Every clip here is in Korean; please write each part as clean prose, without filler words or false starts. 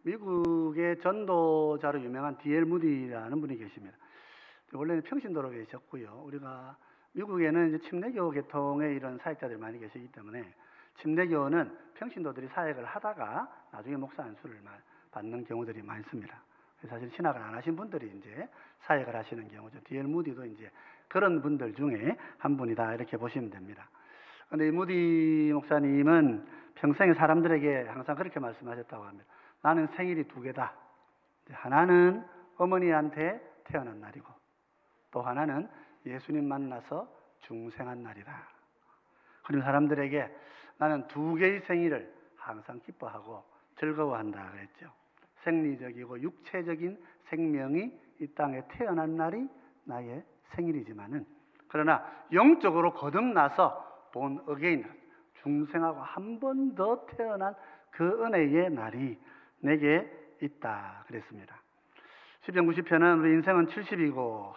미국의 전도자로 유명한 D.L. 무디라는 분이 계십니다. 원래는 평신도로 계셨고요. 우리가 미국에는 이제 침례교 계통의 이런 사역자들이 많이 계시기 때문에 침례교는 평신도들이 사역을 하다가 나중에 목사 안수를 받는 경우들이 많습니다. 사실 신학을 안 하신 분들이 이제 사역을 하시는 경우죠. D.L. 무디도 이제 그런 분들 중에 한 분이다 이렇게 보시면 됩니다. 그런데 이 무디 목사님은 평생에 사람들에게 항상 그렇게 말씀하셨다고 합니다. 나는 생일이 두 개다. 하나는 어머니한테 태어난 날이고 또 하나는 예수님 만나서 중생한 날이다. 그리고 사람들에게 나는 두 개의 생일을 항상 기뻐하고 즐거워한다 그랬죠. 생리적이고 육체적인 생명이 이 땅에 태어난 날이 나의 생일이지만은 그러나 영적으로 거듭나서 본 어게인 중생하고 한 번 더 태어난 그 은혜의 날이 내게 있다 그랬습니다. 시편 90편은 우리 인생은 70이고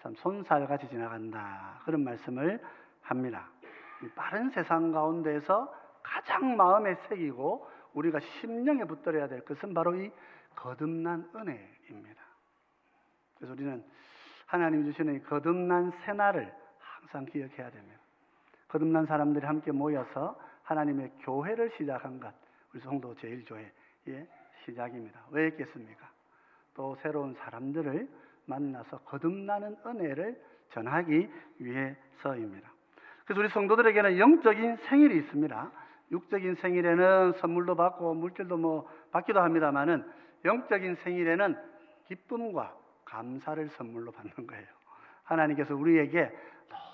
참 손살같이 지나간다 그런 말씀을 합니다. 빠른 세상 가운데서 가장 마음에 새기고 우리가 심령에 붙들어야 될 것은 바로 이 거듭난 은혜입니다. 그래서 우리는 하나님 주시는 이 거듭난 새날을 항상 기억해야 됩니다. 거듭난 사람들이 함께 모여서 하나님의 교회를 시작한 것, 우리 성도 제1교회의 시작입니다. 왜 했겠습니까? 또 새로운 사람들을 만나서 거듭나는 은혜를 전하기 위해서입니다. 그래서 우리 성도들에게는 영적인 생일이 있습니다. 육적인 생일에는 선물도 받고 물질도 받기도 합니다만은 영적인 생일에는 기쁨과 감사를 선물로 받는 거예요. 하나님께서 우리에게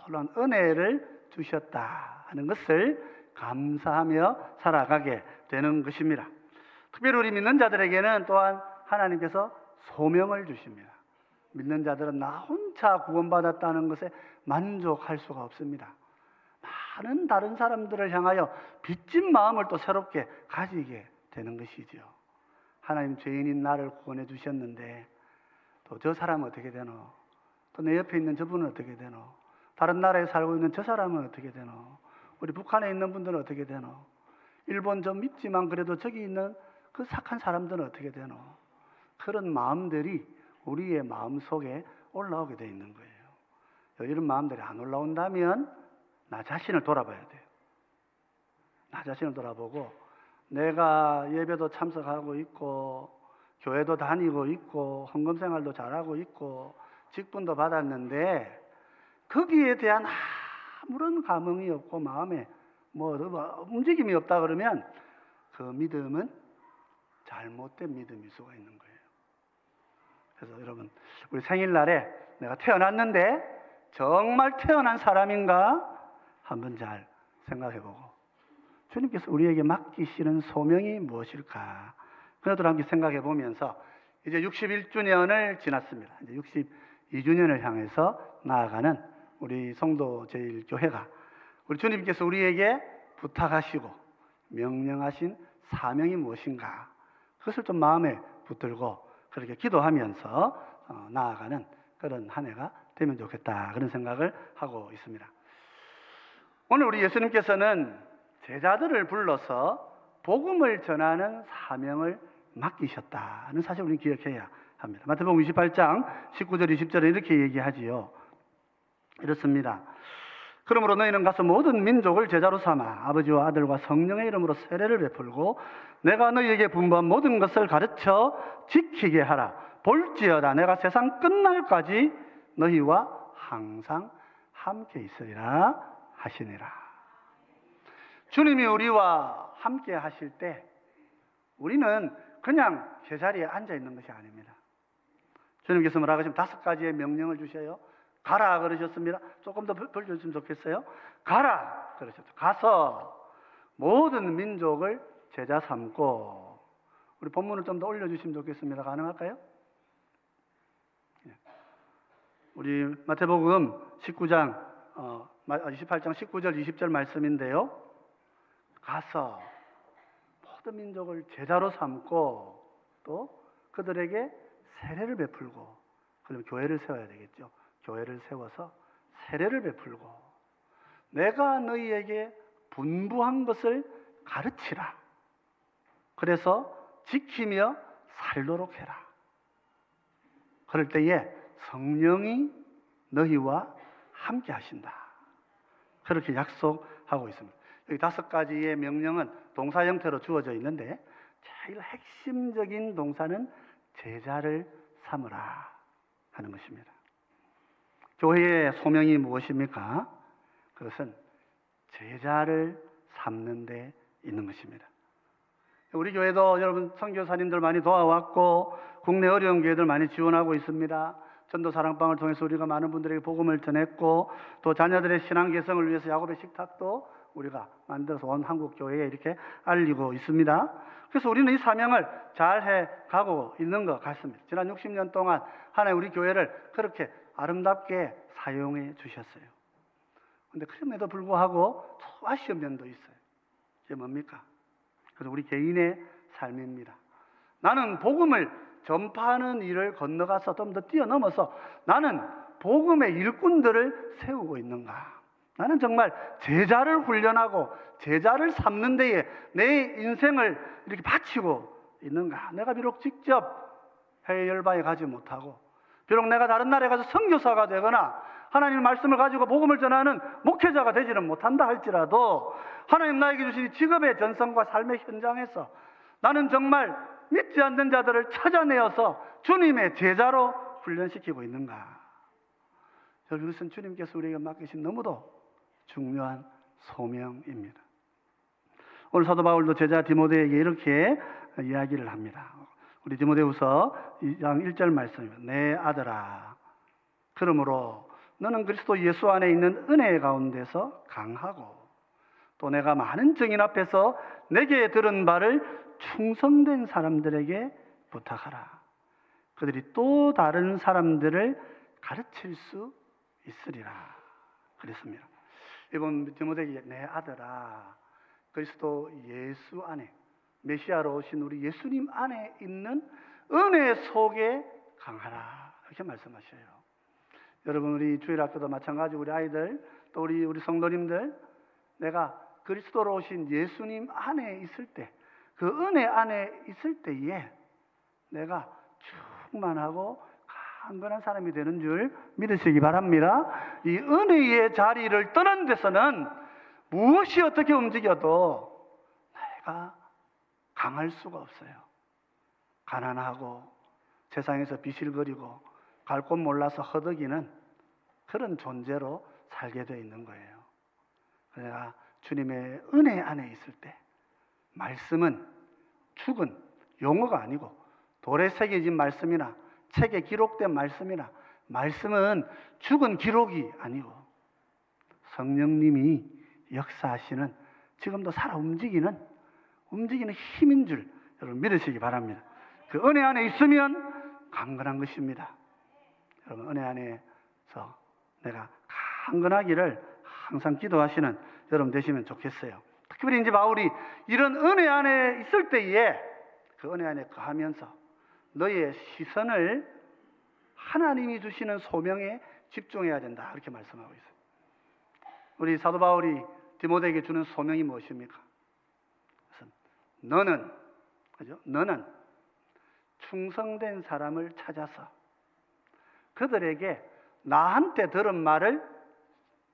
놀라운 은혜를 주셨다 하는 것을 감사하며 살아가게 되는 것입니다. 특별히 우리 믿는 자들에게는 또한 하나님께서 소명을 주십니다. 믿는 자들은 나 혼자 구원받았다는 것에 만족할 수가 없습니다. 많은 다른 사람들을 향하여 빚진 마음을 또 새롭게 가지게 되는 것이죠. 하나님 죄인인 나를 구원해 주셨는데 또 저 사람은 어떻게 되노? 또 내 옆에 있는 저분은 어떻게 되노? 다른 나라에 살고 있는 저 사람은 어떻게 되노? 우리 북한에 있는 분들은 어떻게 되노? 일본 좀 믿지만 그래도 저기 있는 그 착한 사람들은 어떻게 되노? 그런 마음들이 우리의 마음 속에 올라오게 되어 있는 거예요. 이런 마음들이 안 올라온다면 나 자신을 돌아봐야 돼요. 나 자신을 돌아보고 내가 예배도 참석하고 있고 교회도 다니고 있고 헌금생활도 잘하고 있고 직분도 받았는데 거기에 대한 아무런 감흥이 없고 마음에 움직임이 없다 그러면 그 믿음은 잘못된 믿음일 수가 있는 거예요. 그래서 여러분 우리 생일날에 내가 태어났는데 정말 태어난 사람인가 한번 잘 생각해보고 주님께서 우리에게 맡기시는 소명이 무엇일까 그것들을 함께 생각해보면서 이제 61주년을 지났습니다. 이제 62주년을 향해서 나아가는 우리 성도 제1교회가 우리 주님께서 우리에게 부탁하시고 명령하신 사명이 무엇인가 그것을 좀 마음에 붙들고 그렇게 기도하면서 나아가는 그런 한 해가 되면 좋겠다 그런 생각을 하고 있습니다. 오늘 우리 예수님께서는 제자들을 불러서 복음을 전하는 사명을 맡기셨다는 사실 우리는 기억해야 합니다. 마태복음 28장 19절 20절에 이렇게 얘기하지요. 이렇습니다. 그러므로 너희는 가서 모든 민족을 제자로 삼아 아버지와 아들과 성령의 이름으로 세례를 베풀고 내가 너희에게 분부한 모든 것을 가르쳐 지키게 하라. 볼지어다 내가 세상 끝날까지 너희와 항상 함께 있으리라 하시니라. 주님이 우리와 함께 하실 때 우리는 그냥 제자리에 앉아 있는 것이 아닙니다. 주님께서 뭐라고 하시면 5가지의 명령을 주셔요. 가라 그러셨습니다. 조금 더 벌려주시면 좋겠어요. 가라 그러셨죠. 가서 모든 민족을 제자 삼고 우리 본문을 좀 더 올려주시면 좋겠습니다. 가능할까요? 우리 마태복음 28장 19절 20절 말씀인데요. 가서 모든 민족을 제자로 삼고 또 그들에게 세례를 베풀고 그러면 교회를 세워야 되겠죠. 교회를 세워서 세례를 베풀고 내가 너희에게 분부한 것을 가르치라. 그래서 지키며 살도록 해라. 그럴 때에 성령이 너희와 함께 하신다. 그렇게 약속하고 있습니다. 여기 5가지의 명령은 동사 형태로 주어져 있는데 제일 핵심적인 동사는 제자를 삼으라 하는 것입니다. 교회의 소명이 무엇입니까? 그것은 제자를 삼는 데 있는 것입니다. 우리 교회도 여러분 선교사님들 많이 도와왔고 국내 어려운 교회들 많이 지원하고 있습니다. 전도 사랑방을 통해서 우리가 많은 분들에게 복음을 전했고 또 자녀들의 신앙 개성을 위해서 야곱의 식탁도 우리가 만들어서 온 한국 교회에 이렇게 알리고 있습니다. 그래서 우리는 이 사명을 잘해 가고 있는 것 같습니다. 지난 60년 동안 하나님 우리 교회를 그렇게 아름답게 사용해 주셨어요. 그런데 그럼에도 불구하고 또 아쉬운 면도 있어요. 이게 뭡니까? 그래서 우리 개인의 삶입니다. 나는 복음을 전파하는 일을 건너가서 좀 더 뛰어넘어서 나는 복음의 일꾼들을 세우고 있는가? 나는 정말 제자를 훈련하고 제자를 삼는 데에 내 인생을 이렇게 바치고 있는가? 내가 비록 직접 해외 열방에 가지 못하고 비록 내가 다른 나라에 가서 선교사가 되거나 하나님의 말씀을 가지고 복음을 전하는 목회자가 되지는 못한다 할지라도 하나님 나에게 주신 직업의 전성과 삶의 현장에서 나는 정말 믿지 않는 자들을 찾아내어서 주님의 제자로 훈련시키고 있는가? 이것은 주님께서 우리에게 맡기신 너무도 중요한 소명입니다. 오늘 사도 바울도 제자 디모데에게 이렇게 이야기를 합니다. 우리 디모데후서 2장 1절 말씀입니다. 내 아들아, 그러므로 너는 그리스도 예수 안에 있는 은혜 가운데서 강하고 또 내가 많은 증인 앞에서 내게 들은 바를 충성된 사람들에게 부탁하라. 그들이 또 다른 사람들을 가르칠 수 있으리라 그랬습니다. 이번 디모데에게 내 아들아, 그리스도 예수 안에 메시아로 오신 우리 예수님 안에 있는 은혜 속에 강하라 이렇게 말씀하셔요. 여러분 우리 주일학교도 마찬가지고 우리 아이들 또 우리 성도님들 내가 그리스도로 오신 예수님 안에 있을 때 그 은혜 안에 있을 때에 내가 충만하고 강건한 사람이 되는 줄 믿으시기 바랍니다. 이 은혜의 자리를 떠난 데서는 무엇이 어떻게 움직여도 내가 강할 수가 없어요. 가난하고 세상에서 비실거리고 갈 곳 몰라서 허덕이는 그런 존재로 살게 되어 있는 거예요. 내가 주님의 은혜 안에 있을 때 말씀은 죽은 용어가 아니고 돌에 새겨진 말씀이나 책에 기록된 말씀이나 말씀은 죽은 기록이 아니고 성령님이 역사하시는 지금도 살아 움직이는 힘인 줄 여러분 믿으시기 바랍니다. 그 은혜 안에 있으면 강건한 것입니다. 여러분 은혜 안에서 내가 강건하기를 항상 기도하시는 여러분 되시면 좋겠어요. 특별히 이제 바울이 이런 은혜 안에 있을 때에 그 은혜 안에 거하면서 너의 시선을 하나님이 주시는 소명에 집중해야 된다 이렇게 말씀하고 있어요. 우리 사도 바울이 디모데에게 주는 소명이 무엇입니까? 너는 충성된 사람을 찾아서 그들에게 나한테 들은 말을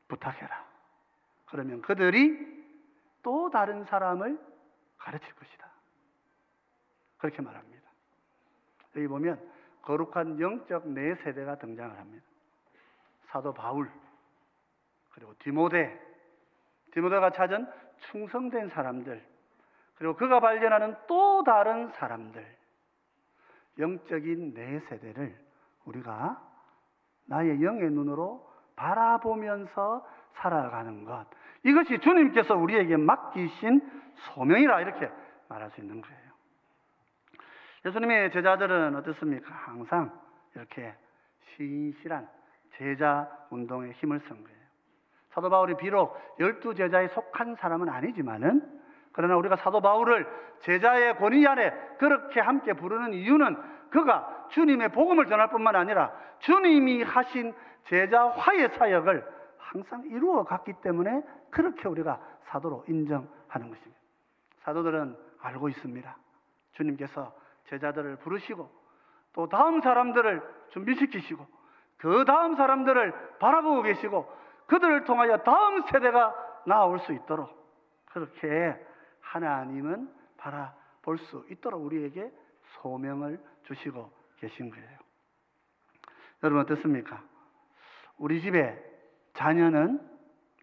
부탁해라. 그러면 그들이 또 다른 사람을 가르칠 것이다. 그렇게 말합니다. 여기 보면 거룩한 영적 네 세대가 등장을 합니다. 사도 바울, 그리고 디모데가 찾은 충성된 사람들, 그리고 그가 발견하는 또 다른 사람들, 영적인 네 세대를 우리가 나의 영의 눈으로 바라보면서 살아가는 것, 이것이 주님께서 우리에게 맡기신 소명이라 이렇게 말할 수 있는 거예요. 예수님의 제자들은 어떻습니까? 항상 이렇게 신실한 제자 운동에 힘을 쓴 거예요. 사도 바울이 비록 12제자에 속한 사람은 아니지만은 그러나 우리가 사도 바울을 제자의 권위 아래 그렇게 함께 부르는 이유는 그가 주님의 복음을 전할 뿐만 아니라 주님이 하신 제자화의 사역을 항상 이루어 갔기 때문에 그렇게 우리가 사도로 인정하는 것입니다. 사도들은 알고 있습니다. 주님께서 제자들을 부르시고 또 다음 사람들을 준비시키시고 그 다음 사람들을 바라보고 계시고 그들을 통하여 다음 세대가 나올 수 있도록 그렇게 하나님은 바라볼 수 있도록 우리에게 소명을 주시고 계신 거예요. 여러분 어떻습니까? 우리 집에 자녀는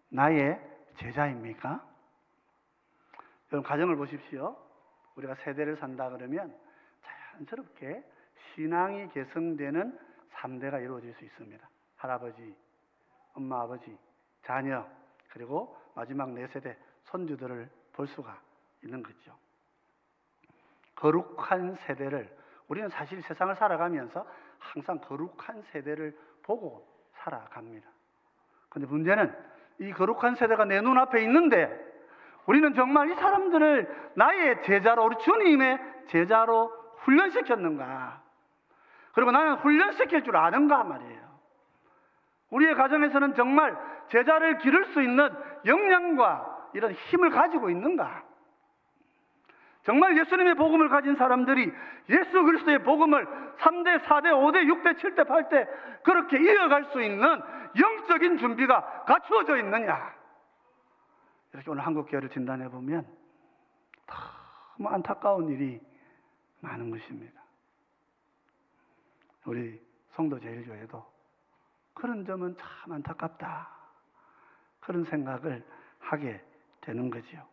나의 제자입니까? 여러분 가정을 보십시오. 우리가 세대를 산다 그러면 자연스럽게 신앙이 계승되는 3대가 이루어질 수 있습니다. 할아버지, 엄마, 아버지, 자녀, 그리고 마지막 4세대 손주들을 볼 수가 있는 거죠. 거룩한 세대를 우리는 사실 세상을 살아가면서 항상 거룩한 세대를 보고 살아갑니다. 그런데 문제는 이 거룩한 세대가 내 눈앞에 있는데 우리는 정말 이 사람들을 나의 제자로 우리 주님의 제자로 훈련시켰는가? 그리고 나는 훈련시킬 줄 아는가 말이에요. 우리의 가정에서는 정말 제자를 기를 수 있는 역량과 이런 힘을 가지고 있는가? 정말 예수님의 복음을 가진 사람들이 예수 그리스도의 복음을 3대, 4대, 5대, 6대, 7대, 8대 그렇게 이어갈 수 있는 영적인 준비가 갖추어져 있느냐? 이렇게 오늘 한국교회를 진단해 보면 너무 안타까운 일이 많은 것입니다. 우리 성도제일교회도 그런 점은 참 안타깝다. 그런 생각을 하게 되는 거지요.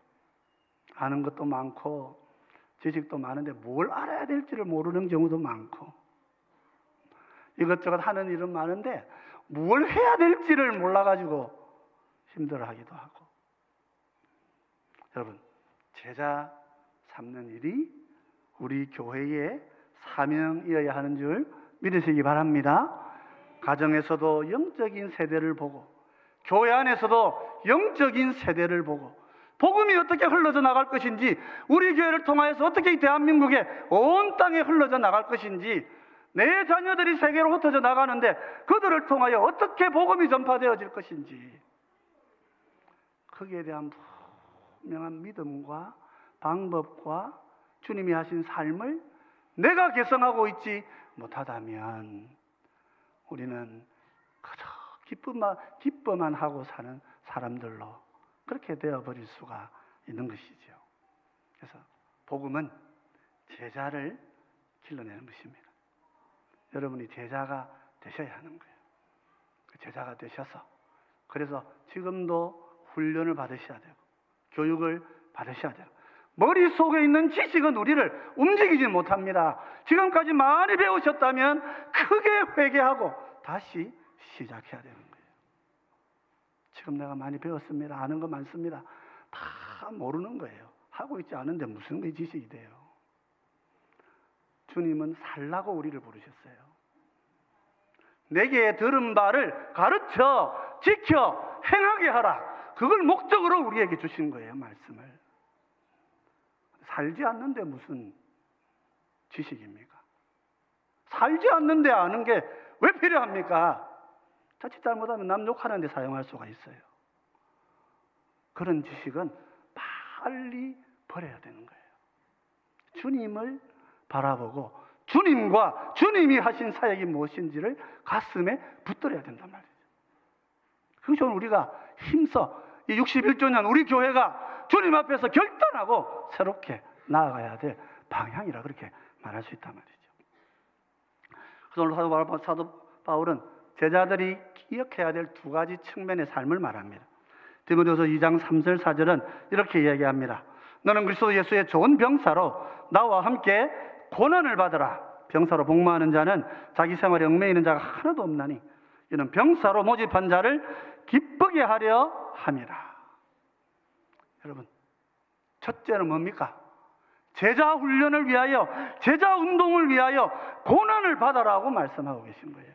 아는 것도 많고 지식도 많은데 뭘 알아야 될지를 모르는 경우도 많고 이것저것 하는 일은 많은데 뭘 해야 될지를 몰라가지고 힘들어하기도 하고. 여러분, 제자 삼는 일이 우리 교회의 사명이어야 하는 줄 믿으시기 바랍니다. 가정에서도 영적인 세대를 보고 교회 안에서도 영적인 세대를 보고 복음이 어떻게 흘러져 나갈 것인지 우리 교회를 통하여서 어떻게 이 대한민국의 온 땅에 흘러져 나갈 것인지 내 자녀들이 세계로 흩어져 나가는데 그들을 통하여 어떻게 복음이 전파되어질 것인지 거기에 대한 분명한 믿음과 방법과 주님이 하신 삶을 내가 개성하고 있지 못하다면 우리는 그저 기뻐만 하고 사는 사람들로 그렇게 되어버릴 수가 있는 것이죠. 그래서 복음은 제자를 길러내는 것입니다. 여러분이 제자가 되셔야 하는 거예요. 제자가 되셔서 그래서 지금도 훈련을 받으셔야 되고 교육을 받으셔야 되고 머릿속에 있는 지식은 우리를 움직이지 못합니다. 지금까지 많이 배우셨다면 크게 회개하고 다시 시작해야 되는 거예요. 지금 내가 많이 배웠습니다. 아는 거 많습니다. 다 모르는 거예요. 하고 있지 않은데 무슨 게 지식이 돼요. 주님은 살라고 우리를 부르셨어요. 내게 들은 바를 가르쳐 지켜 행하게 하라. 그걸 목적으로 우리에게 주신 거예요. 말씀을. 살지 않는데 무슨 지식입니까? 살지 않는데 아는 게 왜 필요합니까? 자칫 잘못하면 남 욕하는 데 사용할 수가 있어요. 그런 지식은 빨리 버려야 되는 거예요. 주님을 바라보고 주님과 주님이 하신 사역이 무엇인지를 가슴에 붙들어야 된단 말이죠. 그것이 우리가 힘써 이 61조년 우리 교회가 주님 앞에서 결단하고 새롭게 나아가야 될 방향이라 그렇게 말할 수 있단 말이죠. 그래서 오늘 사도 바울은 제자들이 기억해야 될 2가지 측면의 삶을 말합니다. 디모데후서 2장 3절 4절은 이렇게 이야기합니다. 너는 그리스도 예수의 좋은 병사로 나와 함께 고난을 받으라. 병사로 복무하는 자는 자기 생활에 얽매이는 자가 하나도 없나니 이는 병사로 모집한 자를 기쁘게 하려 함이라. 여러분, 첫째는 뭡니까? 제자 훈련을 위하여, 제자 운동을 위하여 고난을 받아라고 말씀하고 계신 거예요.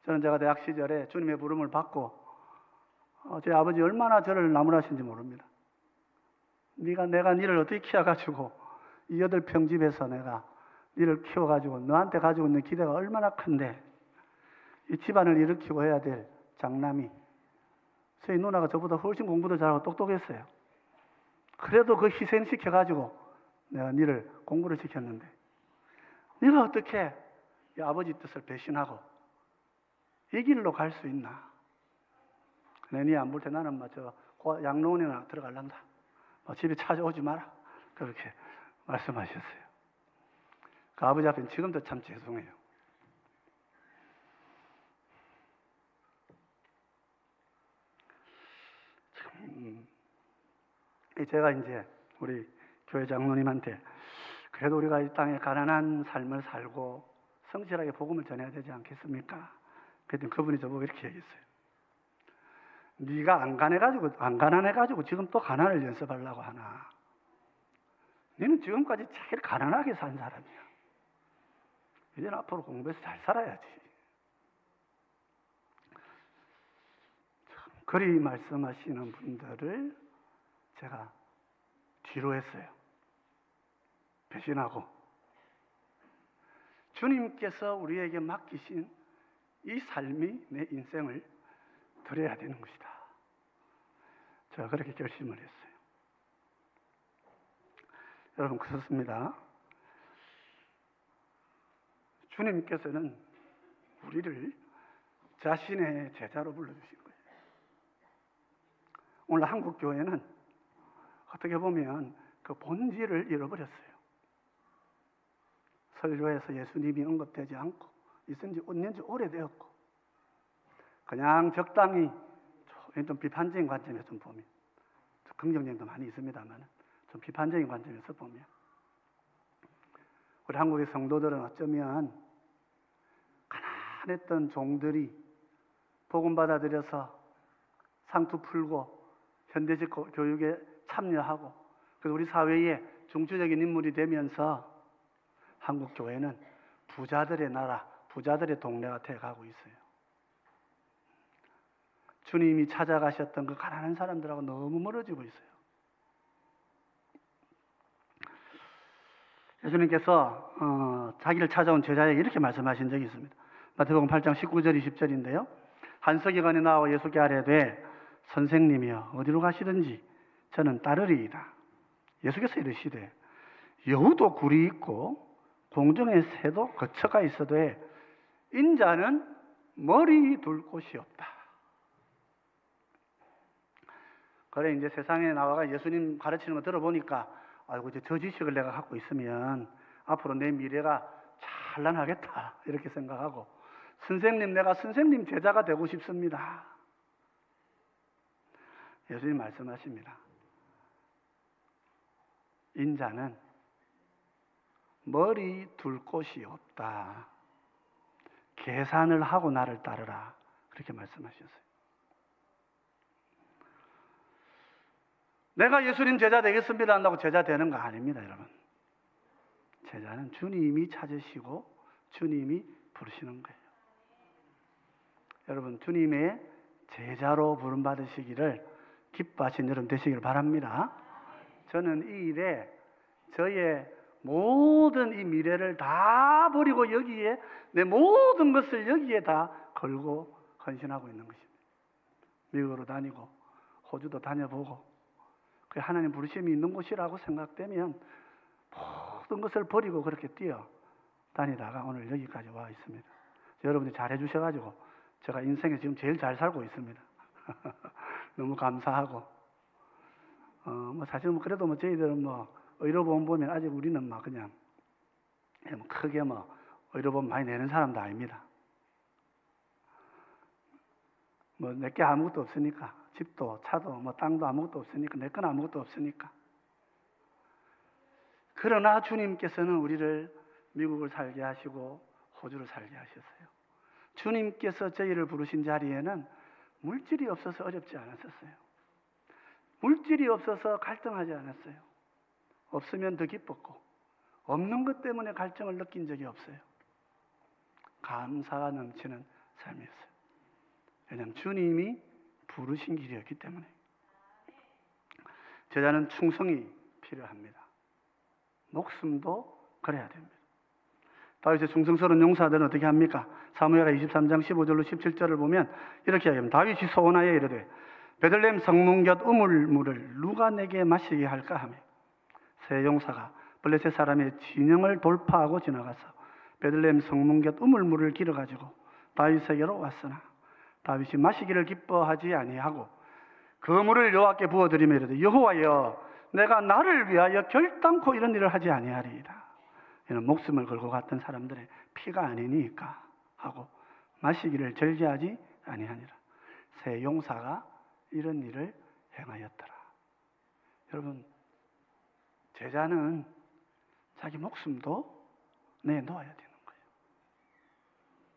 저는 제가 대학 시절에 주님의 부름을 받고 제 아버지 얼마나 저를 나무라신지 모릅니다. 내가 니를 어떻게 키워가지고 이 8평 집에서 내가 니를 키워가지고 너한테 가지고 있는 기대가 얼마나 큰데 이 집안을 일으키고 해야 될 장남이 저희 누나가 저보다 훨씬 공부도 잘하고 똑똑했어요. 그래도 그 희생시켜가지고 내가 너를 공부를 시켰는데 네가 어떻게 이 아버지 뜻을 배신하고 이 길로 갈 수 있나? 네 안 볼 때 나는 저 양로원이나 들어갈란다. 집에 찾아오지 마라. 그렇게 말씀하셨어요. 그 아버지 앞에는 지금도 참 죄송해요. 제가 이제 우리 교회 장로님한테 그래도 우리가 이 땅에 가난한 삶을 살고 성실하게 복음을 전해야 되지 않겠습니까? 그랬더니 그분이 저보고 이렇게 얘기했어요. 네가 안 가난해가지고 지금 또 가난을 연습하려고 하나? 너는 지금까지 제일 가난하게 산 사람이야. 이제는 앞으로 공부해서 잘 살아야지. 그리 말씀하시는 분들을 제가 뒤로 했어요. 배신하고 주님께서 우리에게 맡기신 이 삶이 내 인생을 드려야 되는 것이다. 제가 그렇게 결심을 했어요. 여러분 그렇습니다. 주님께서는 우리를 자신의 제자로 불러주신 거예요. 오늘 한국 교회는 어떻게 보면 그 본질을 잃어버렸어요. 설교에서 예수님이 언급되지 않고 있은 지 오래되었고 그냥 적당히 좀 비판적인 관점에서 좀 보면 긍정적인 많이 있습니다만 좀 비판적인 관점에서 보면 우리 한국의 성도들은 어쩌면 가난했던 종들이 복음 받아들여서 상투 풀고 현대식 교육에 참여하고 그래서 우리 사회의 중추적인 인물이 되면서 한국 교회는 부자들의 나라, 부자들의 동네가 돼가고 있어요. 주님이 찾아가셨던 그 가난한 사람들하고 너무 멀어지고 있어요. 예수님께서 자기를 찾아온 제자에게 이렇게 말씀하신 적이 있습니다. 마태복음 8장 19절 20절인데요. 한 서기관이 나와 예수께 아뢰되 선생님이여 어디로 가시든지 저는 따르리이다. 예수께서 이르시되 여우도 굴이 있고 공중의 새도 거처가 있어도 인자는 머리 둘 곳이 없다. 그래 이제 세상에 나와가 예수님 가르치는 거 들어보니까 아이고 이제 저 지식을 내가 갖고 있으면 앞으로 내 미래가 찬란하겠다 이렇게 생각하고 선생님 내가 선생님 제자가 되고 싶습니다. 예수님 말씀하십니다. 인자는 머리 둘 곳이 없다. 계산을 하고 나를 따르라. 그렇게 말씀하셨어요. 내가 예수님 제자 되겠습니다 한다고 제자 되는 거 아닙니다, 여러분. 제자는 주님이 찾으시고 주님이 부르시는 거예요. 여러분, 주님의 제자로 부름받으시기를 기뻐하신 여러분 되시기를 바랍니다. 저는 이 일에 저의 모든 이 미래를 다 버리고 여기에 내 모든 것을 여기에 다 걸고 헌신하고 있는 것입니다. 미국으로 다니고 호주도 다녀보고 그 하나님 부르심이 있는 곳이라고 생각되면 모든 것을 버리고 그렇게 뛰어 다니다가 오늘 여기까지 와 있습니다. 여러분이 잘해 주셔가지고 제가 인생에 지금 제일 잘 살고 있습니다. 너무 감사하고 사실 그래도 저희들은 의료보험 보면 아직 우리는 그냥 크게 의료보험 많이 내는 사람도 아닙니다. 내게 아무것도 없으니까 집도 차도 땅도 아무것도 없으니까 내 건 아무것도 없으니까. 그러나 주님께서는 우리를 미국을 살게 하시고 호주를 살게 하셨어요. 주님께서 저희를 부르신 자리에는 물질이 없어서 어렵지 않았었어요. 물질이 없어서 갈등하지 않았어요. 없으면 더 기뻤고 없는 것 때문에 갈증을 느낀 적이 없어요. 감사가 넘치는 삶이었어요. 왜냐하면 주님이 부르신 길이었기 때문에. 제자는 충성이 필요합니다. 목숨도 그래야 됩니다. 다윗의 충성스러운 용사들은 어떻게 합니까? 사무엘하 23장 15절로 17절을 보면 이렇게 이야기합니다. 다윗이 소원하여 이르되 베들레헴 성문 곁 우물물을 누가 내게 마시게 할까 하며 세 용사가 블레셋 사람의 진영을 돌파하고 지나가서 베들레헴 성문 곁 우물물을 길어가지고 다윗에게로 왔으나 다윗이 마시기를 기뻐하지 아니하고 그 물을 여호와께 부어드리며 이르되 여호와여 내가 나를 위하여 결단코 이런 일을 하지 아니하리이다. 이는 목숨을 걸고 갔던 사람들의 피가 아니니까 하고 마시기를 절제하지 아니하니라. 새 용사가 이런 일을 행하였더라. 여러분, 제자는 자기 목숨도 내놓아야 되는 거예요.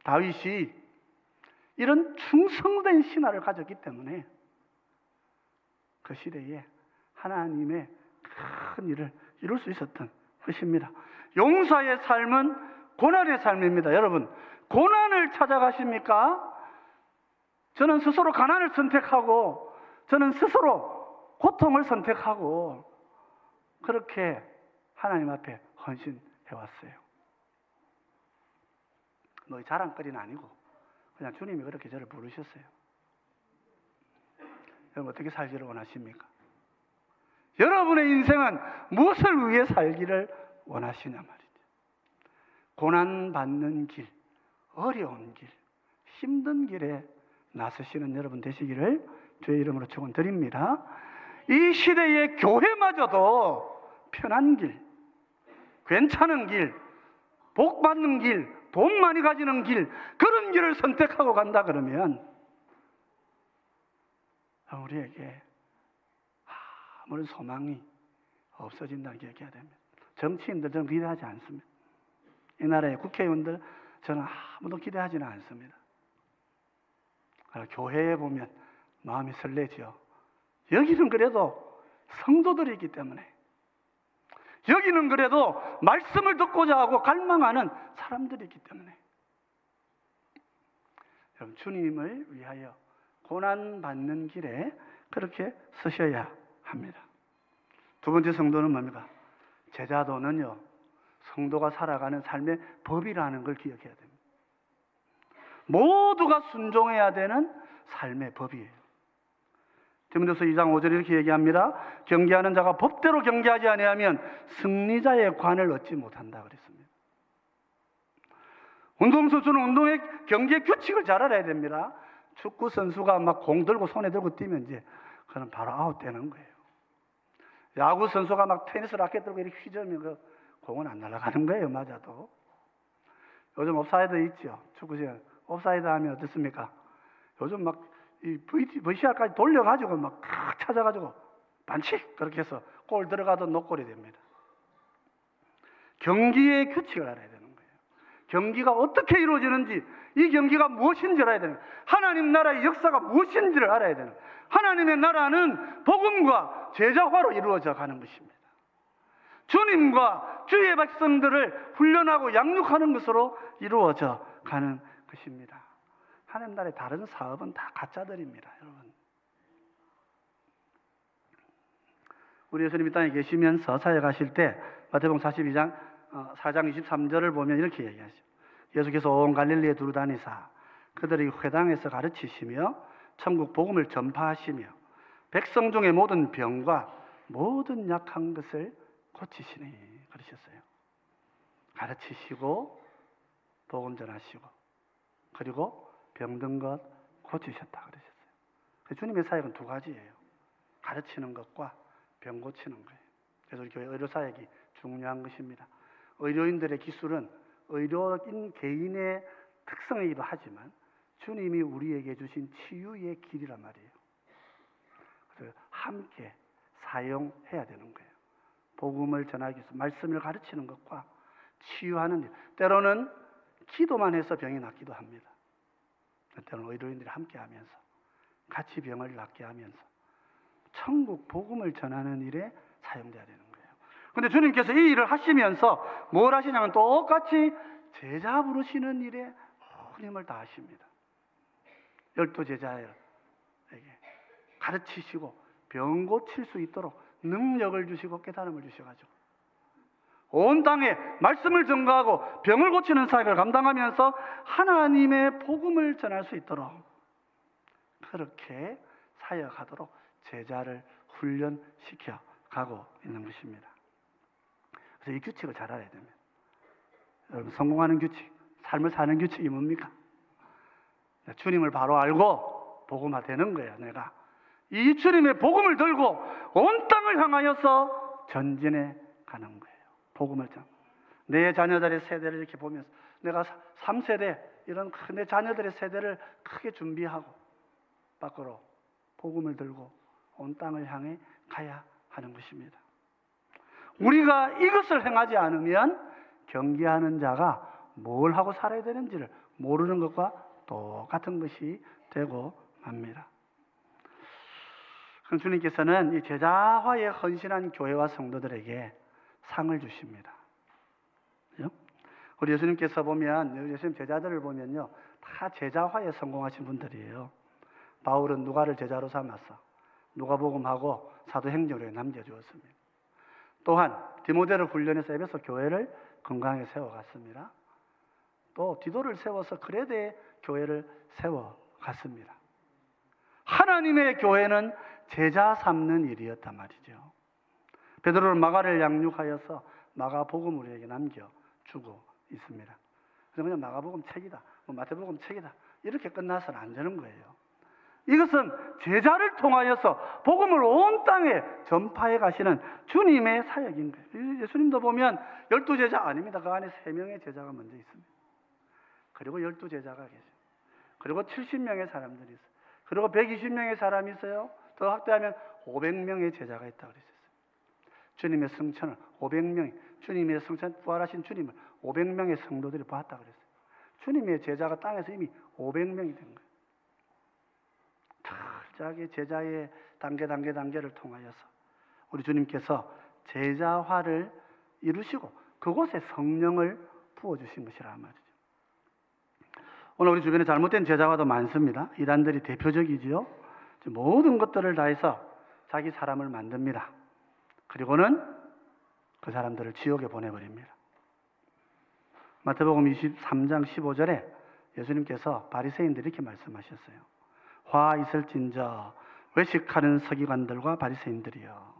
다윗이 이런 충성된 신화를 가졌기 때문에 그 시대에 하나님의 큰 일을 이룰 수 있었던 것입니다. 용사의 삶은 고난의 삶입니다. 여러분, 고난을 찾아가십니까? 저는 스스로 가난을 선택하고 저는 스스로 고통을 선택하고 그렇게 하나님 앞에 헌신해왔어요. 뭐 자랑거리는 아니고 그냥 주님이 그렇게 저를 부르셨어요. 여러분 어떻게 살기를 원하십니까? 여러분의 인생은 무엇을 위해 살기를 원하시냐 말이죠. 고난받는 길, 어려운 길, 힘든 길에 나서시는 여러분 되시기를 주의 이름으로 축원드립니다. 이 시대의 교회마저도 편한 길, 괜찮은 길, 복 받는 길, 돈 많이 가지는 길, 그런 길을 선택하고 간다 그러면 우리에게 아무런 소망이 없어진다는 게 얘기해야 됩니다. 정치인들 저는 기대하지 않습니다. 이 나라의 국회의원들 저는 아무도 기대하지는 않습니다. 교회에 보면 마음이 설레죠. 여기는 그래도 성도들이 기 때문에, 여기는 그래도 말씀을 듣고자 하고 갈망하는 사람들이 기 때문에, 여러분 주님을 위하여 고난받는 길에 그렇게 서셔야 합니다. 두 번째 성도는 뭡니까? 제자도는요, 성도가 살아가는 삶의 법이라는 걸 기억해야 됩니다. 모두가 순종해야 되는 삶의 법이에요. 디모데후서 2장 5절에 이렇게 얘기합니다. 경계하는 자가 법대로 경계하지 아니하면 승리자의 관을 얻지 못한다 그랬습니다. 운동선수는 운동의 경계 규칙을 잘 알아야 됩니다. 축구 선수가 막 공 들고 손에 들고 뛰면 이제 그는 바로 아웃되는 거예요. 야구 선수가 막 테니스 라켓 들고 이렇게 휘저으면 그 공은 안 날아가는 거예요. 맞아도. 요즘 옵사이드 있죠. 축구 시간 옵사이드 하면 어떻습니까? 요즘 막 이 VCR까지 돌려가지고 막 찾아가지고 반칙 그렇게 해서 골 들어가도 노골이 됩니다. 경기의 규칙을 알아야 되는 거예요. 경기가 어떻게 이루어지는지, 이 경기가 무엇인지를 알아야 되는 거예요. 하나님 나라의 역사가 무엇인지를 알아야 되는 거예요. 하나님의 나라는 복음과 제자화로 이루어져 가는 것입니다. 주님과 주의 백성들을 훈련하고 양육하는 것으로 이루어져 가는 것입니다. 하나님 나라의 다른 사업은 다 가짜들입니다, 여러분. 우리 예수님이 땅에 계시면서 사역하실 때 마태복음 42장 4장 23절을 보면 이렇게 얘기하죠. 예수께서 온 갈릴리에 두루 다니사 그들이 회당에서 가르치시며 천국 복음을 전파하시며 백성 중의 모든 병과 모든 약한 것을 고치시니 그러셨어요. 가르치시고 복음 전하시고 그리고 병든 것 고치셨다 그러셨어요. 주님의 사역은 두 가지예요. 가르치는 것과 병 고치는 거예요. 그래서 우리 교회 의료 사역이 중요한 것입니다. 의료인들의 기술은 의료인 개인의 특성이기도 하지만 주님이 우리에게 주신 치유의 길이란 말이에요. 그래서 함께 사용해야 되는 거예요. 복음을 전하기 위해서 말씀을 가르치는 것과 치유하는 일. 때로는 기도만 해서 병이 낫기도 합니다. 때로는 의료인들이 함께 하면서 같이 병을 낫게 하면서 천국 복음을 전하는 일에 사용돼야 되는 거예요. 그런데 주님께서 이 일을 하시면서 뭘 하시냐면 똑같이 제자 부르시는 일에 온 힘을 다하십니다. 12제자에게 가르치시고 병 고칠 수 있도록 능력을 주시고 깨달음을 주셔가지고 온 땅에 말씀을 전가하고 병을 고치는 사역을 감당하면서 하나님의 복음을 전할 수 있도록 그렇게 사역하도록 제자를 훈련시켜 가고 있는 것입니다. 그래서 이 규칙을 잘 알아야 됩니다. 여러분, 성공하는 규칙, 삶을 사는 규칙이 뭡니까? 주님을 바로 알고 복음화되는 거예요. 내가 이 주님의 복음을 들고 온 땅을 향하여서 전진해 가는 거예요. 복음을 내 자녀들의 세대를 이렇게 보면서 내가 3세대 이런 내 자녀들의 세대를 크게 준비하고 밖으로 복음을 들고 온 땅을 향해 가야 하는 것입니다. 우리가 이것을 행하지 않으면 경계하는 자가 뭘 하고 살아야 되는지를 모르는 것과 똑같은 것이 되고 맙니다. 그럼 주님께서는 이 제자화에 헌신한 교회와 성도들에게 상을 주십니다. 그죠? 우리 예수님께서 보면, 예수님 제자들을 보면요, 다 제자화에 성공하신 분들이에요. 바울은 누가를 제자로 삼아서 누가복음하고 사도행전에 남겨주었습니다. 또한 디모데를 훈련해서 에베소 교회를 건강하게 세워갔습니다. 또 디도를 세워서 그레데 교회를 세워갔습니다. 하나님의 교회는 제자 삼는 일이었단 말이죠. 베드로는 마가를 양육하여서 마가복음 우리에게 남겨주고 있습니다. 그래서 그냥 마가복음 책이다, 마태복음 책이다 이렇게 끝나서는 안 되는 거예요. 이것은 제자를 통하여서 복음을 온 땅에 전파해 가시는 주님의 사역인 거예요. 예수님도 보면 12제자 아닙니다. 그 안에 3명의 제자가 먼저 있습니다. 그리고 12제자가 계세요. 그리고 70명의 사람들이 있어요. 그리고 120명의 사람이 있어요. 더 확대하면 500명의 제자가 있다고 그랬어요. 주님의 성천을 500명, 주님의 성천 부활하신 주님을 500명의 성도들이 보았다고 그랬어요. 주님의 제자가 땅에서 이미 500명이 된 거예요. 철저하게 제자의 단계를 통하여서 우리 주님께서 제자화를 이루시고 그곳에 성령을 부어주신 것이란 말이죠. 오늘 우리 주변에 잘못된 제자화도 많습니다. 이단들이 대표적이지요. 모든 것들을 다해서 자기 사람을 만듭니다. 그리고는 그 사람들을 지옥에 보내버립니다. 마태복음 23장 15절에 예수님께서 바리새인들이 이렇게 말씀하셨어요. 화 있을진저 외식하는 서기관들과 바리새인들이여,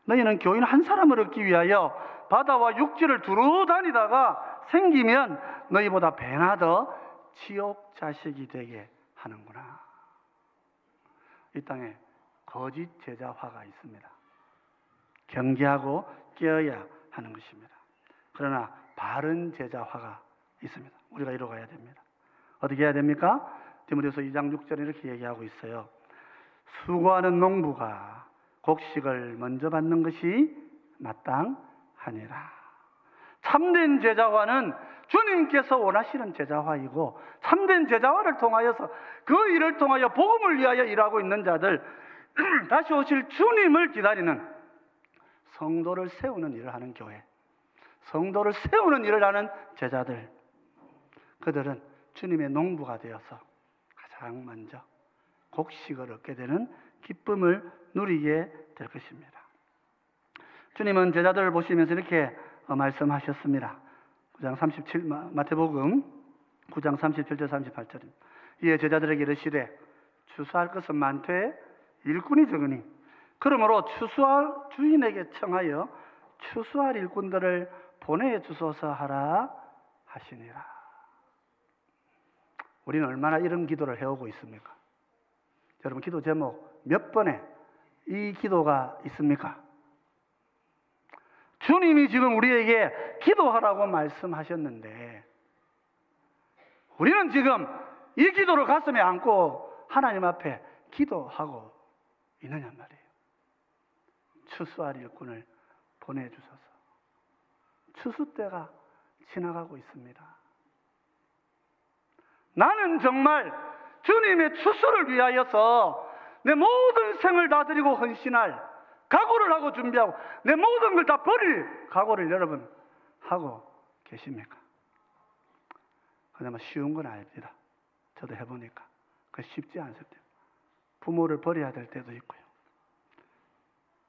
너희는 교인 한 사람을 얻기 위하여 바다와 육지를 두루 다니다가 생기면 너희보다 배나 더 지옥 자식이 되게 하는구나. 이 땅에 거짓 제자화가 있습니다. 경계하고 깨어야 하는 것입니다. 그러나 바른 제자화가 있습니다. 우리가 이뤄가야 됩니다. 어떻게 해야 됩니까? 디모데후서 2장 6절에 이렇게 얘기하고 있어요. 수고하는 농부가 곡식을 먼저 받는 것이 마땅하니라. 참된 제자화는 주님께서 원하시는 제자화이고, 참된 제자화를 통하여서 그 일을 통하여 복음을 위하여 일하고 있는 자들, 다시 오실 주님을 기다리는 성도를 세우는 일을 하는 교회, 성도를 세우는 일을 하는 제자들, 그들은 주님의 농부가 되어서 가장 먼저 곡식을 얻게 되는 기쁨을 누리게 될 것입니다. 주님은 제자들을 보시면서 이렇게 말씀하셨습니다. 9장 37, 마태복음 9장 37절 38절입니다. 이에 제자들에게 이르시되 추수할 것은 많되 일꾼이 적으니 그러므로 추수할 주인에게 청하여 추수할 일꾼들을 보내주소서 하라 하시니라. 우리는 얼마나 이런 기도를 해오고 있습니까? 여러분, 기도 제목 몇 번에 이 기도가 있습니까? 주님이 지금 우리에게 기도하라고 말씀하셨는데 우리는 지금 이 기도를 가슴에 안고 하나님 앞에 기도하고 있느냐 말이에요. 추수할 일꾼을 보내주소서. 추수 때가 지나가고 있습니다. 나는 정말 주님의 추수를 위하여서 내 모든 생을 다 드리고 헌신할 각오를 하고 준비하고 내 모든 걸 다 버릴 각오를 여러분 하고 계십니까? 그나마 쉬운 건 아닙니다. 저도 해보니까 그 쉽지 않을 때 부모를 버려야 될 때도 있고요.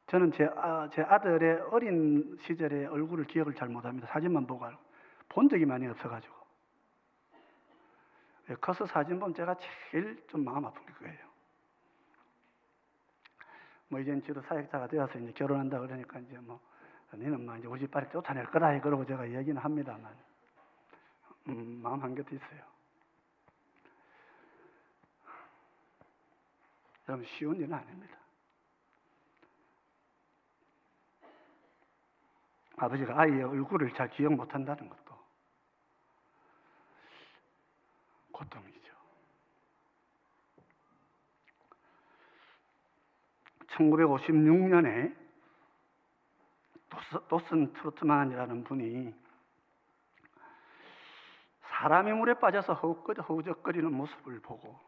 저는 제 아들의 어린 시절의 얼굴을 기억을 잘 못합니다. 사진만 보고 알고 본 적이 많이 없어가지고 커서 사진 보면 제가 제일 좀 마음 아픈 게 그거예요. 뭐 이제 저도 사역자가 되어서 이제 결혼한다 그러니까 이제 뭐 너는 막 이제 우리 집 빨리 쫓아낼 거다 그러고 제가 얘기는 합니다만 마음 한곁에 있어요. 여러분 쉬운 일은 아닙니다. 아버지가 아이의 얼굴을 잘 기억 못한다는 것도 고통이죠. 1956년에 도슨 트로트만이라는 분이 사람이 물에 빠져서 허우적거리는 모습을 보고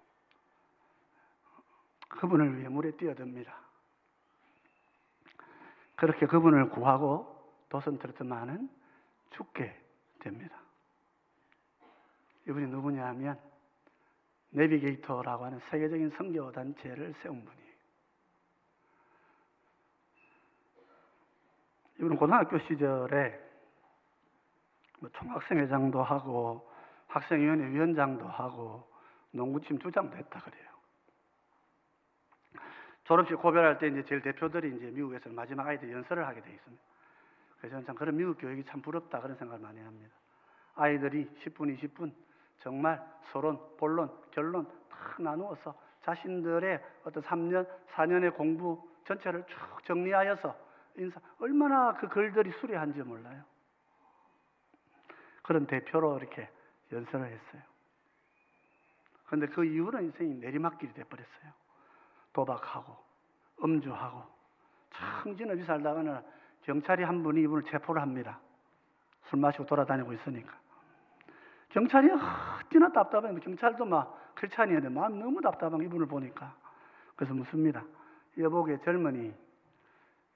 그분을 위해 물에 뛰어듭니다. 그렇게 그분을 구하고 도슨 트로트만은 죽게 됩니다. 이분이 누구냐 하면 내비게이터라고 하는 세계적인 선교 단체를 세운 분이에요. 이분은 고등학교 시절에 총학생회장도 하고 학생위원회 위원장도 하고 농구팀 주장도 했다 그래요. 졸업식 고별할 때 이제 제일 대표들이 이제 미국에서 마지막 아이들 연설을 하게 돼 있습니다. 그래서 저는 참 그런 미국 교육이 참 부럽다 그런 생각을 많이 합니다. 아이들이 10분, 20분 정말 서론, 본론, 결론 다 나누어서 자신들의 어떤 3년, 4년의 공부 전체를 쭉 정리하여서 얼마나 그 글들이 수려한지 몰라요. 그런 대표로 이렇게 연설을 했어요. 그런데 그 이후로 인생이 내리막길이 돼버렸어요. 도박하고 음주하고 참 진업이 살다가는 경찰이 한 분이 이분을 체포를 합니다. 술 마시고 돌아다니고 있으니까. 경찰이 어찌나 답답해요. 경찰도 막 크리스찬이었는데 마음이 너무 답답한 이분을 보니까. 그래서 묻습니다. 여보게 젊은이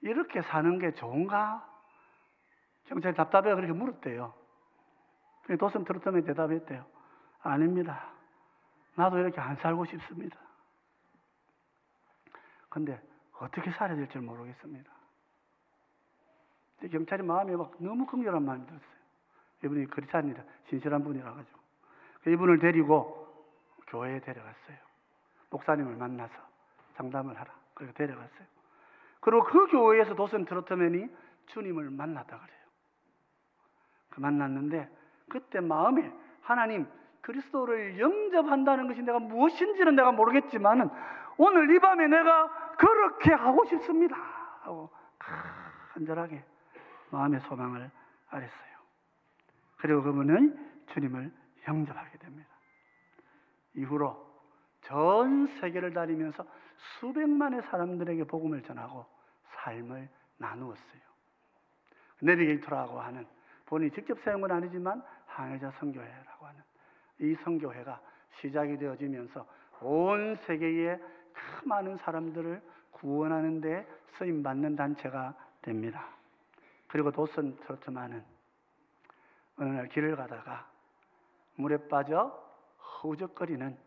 이렇게 사는 게 좋은가? 경찰이 답답해서 그렇게 물었대요. 도슨 트로트만이 대답했대요. 아닙니다. 나도 이렇게 안 살고 싶습니다. 근데 어떻게 살아야 될지 모르겠습니다. 경찰이 마음이 막 너무 긍휼한 마음이 들었어요. 이분이 크리스찬이라 신실한 분이라 가지고 이분을 데리고 교회에 데려갔어요. 목사님을 만나서 상담을 하라. 그리고 데려갔어요. 그리고 그 교회에서 도슨 트로트만이 주님을 만났다 그래요. 그 만났는데 그때 마음에 하나님 그리스도를 영접한다는 것이 내가 무엇인지는 내가 모르겠지만은 오늘 이 밤에 내가 그렇게 하고 싶습니다 하고 간절하게 마음의 소망을 아랬어요. 그리고 그분은 주님을 영접하게 됩니다. 이후로 전 세계를 다니면서 수백만의 사람들에게 복음을 전하고 삶을 나누었어요. 내비게이터라고 하는 본인이 직접 세운 건 아니지만 항해자 선교회라고 하는 이 선교회가 시작이 되어지면서 온 세계의 그 많은 사람들을 구원하는 데 쓰임받는 단체가 됩니다. 그리고 도슨 트로트만은 어느 날 길을 가다가 물에 빠져 허우적거리는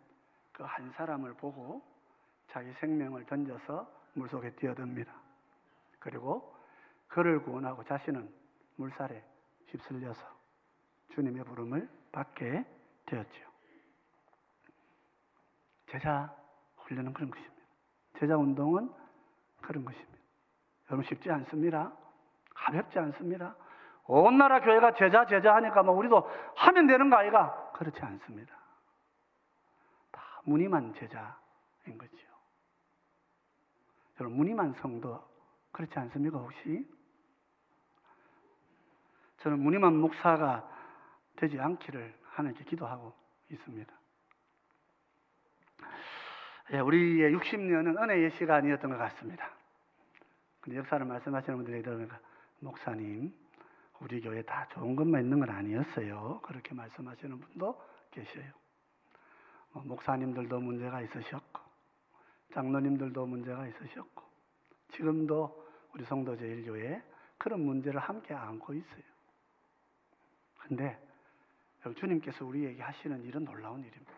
그 한 사람을 보고 자기 생명을 던져서 물속에 뛰어듭니다. 그리고 그를 구원하고 자신은 물살에 휩쓸려서 주님의 부름을 받게 되었죠. 제자 훈련은 그런 것입니다. 제자 운동은 그런 것입니다. 여러분 쉽지 않습니다. 가볍지 않습니다. 온 나라 교회가 제자 하니까 뭐 우리도 하면 되는 거 아이가? 그렇지 않습니다. 다 무늬만 제자인 거지요. 여러분 무늬만 성도 그렇지 않습니까 혹시? 저는 무늬만 목사가 되지 않기를 하나님께 기도하고 있습니다. 우리의 60년은 은혜의 시간이었던 것 같습니다. 근데 역사를 말씀하시는 분들이 들으니까 목사님 우리 교회 다 좋은 것만 있는 건 아니었어요. 그렇게 말씀하시는 분도 계셔요. 목사님들도 문제가 있으셨고 장로님들도 문제가 있으셨고 지금도 우리 성도 제1교회에 그런 문제를 함께 안고 있어요. 그런데 주님께서 우리에게 하시는 일은 놀라운 일입니다.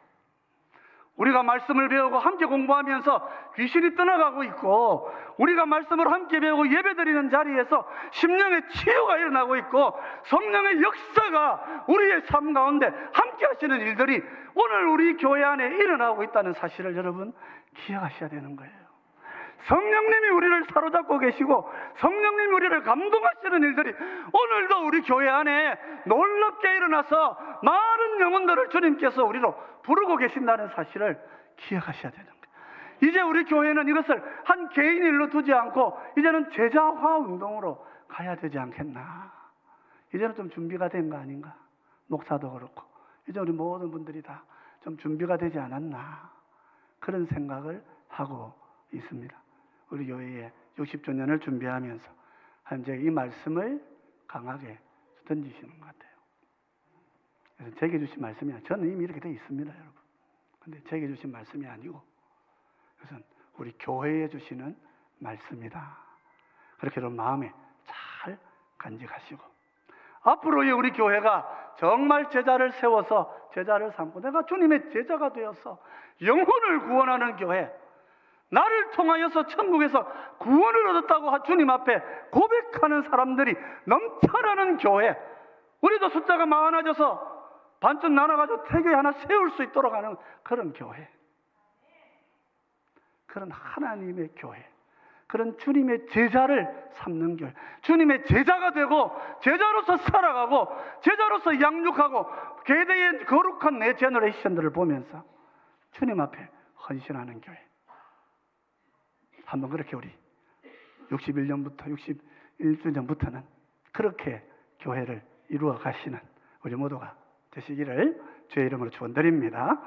우리가 말씀을 배우고 함께 공부하면서 귀신이 떠나가고 있고 우리가 말씀을 함께 배우고 예배드리는 자리에서 심령의 치유가 일어나고 있고 성령의 역사가 우리의 삶 가운데 함께 하시는 일들이 오늘 우리 교회 안에 일어나고 있다는 사실을 여러분 기억하셔야 되는 거예요. 성령님이 우리를 사로잡고 계시고 성령님이 우리를 감동하시는 일들이 오늘도 우리 교회 안에 놀랍게 일어나서 많은 영혼들을 주님께서 우리로 부르고 계신다는 사실을 기억하셔야 되는 거예요. 이제 우리 교회는 이것을 한 개인 일로 두지 않고 이제는 제자화 운동으로 가야 되지 않겠나. 이제는 좀 준비가 된 거 아닌가. 목사도 그렇고 이제 우리 모든 분들이 다 좀 준비가 되지 않았나, 그런 생각을 하고 있습니다. 우리 교회의 60주년을 준비하면서 현재 이 말씀을 강하게 던지시는 것 같아요. 그래서 제게 주신 말씀이 아니라, 저는 이미 이렇게 되어 있습니다, 여러분. 근데 제게 주신 말씀이 아니고 그것은 우리 교회에 주시는 말씀이다. 그렇게 여러분 마음에 잘 간직하시고, 앞으로의 우리 교회가 정말 제자를 세워서 제자를 삼고 내가 주님의 제자가 되어서 영혼을 구원하는 교회, 나를 통하여서 천국에서 구원을 얻었다고 주님 앞에 고백하는 사람들이 넘쳐나는 교회, 우리도 숫자가 많아져서 반쯤 나눠가지고 태교회 하나 세울 수 있도록 하는 그런 교회, 그런 하나님의 교회, 그런 주님의 제자를 삼는 교회, 주님의 제자가 되고 제자로서 살아가고 제자로서 양육하고 계대의 거룩한 내 제너레이션들을 보면서 주님 앞에 헌신하는 교회. 한번 그렇게 우리 61년부터 61주년부터는 그렇게 교회를 이루어 가시는 우리 모두가 되시기를 주의 이름으로 축원드립니다.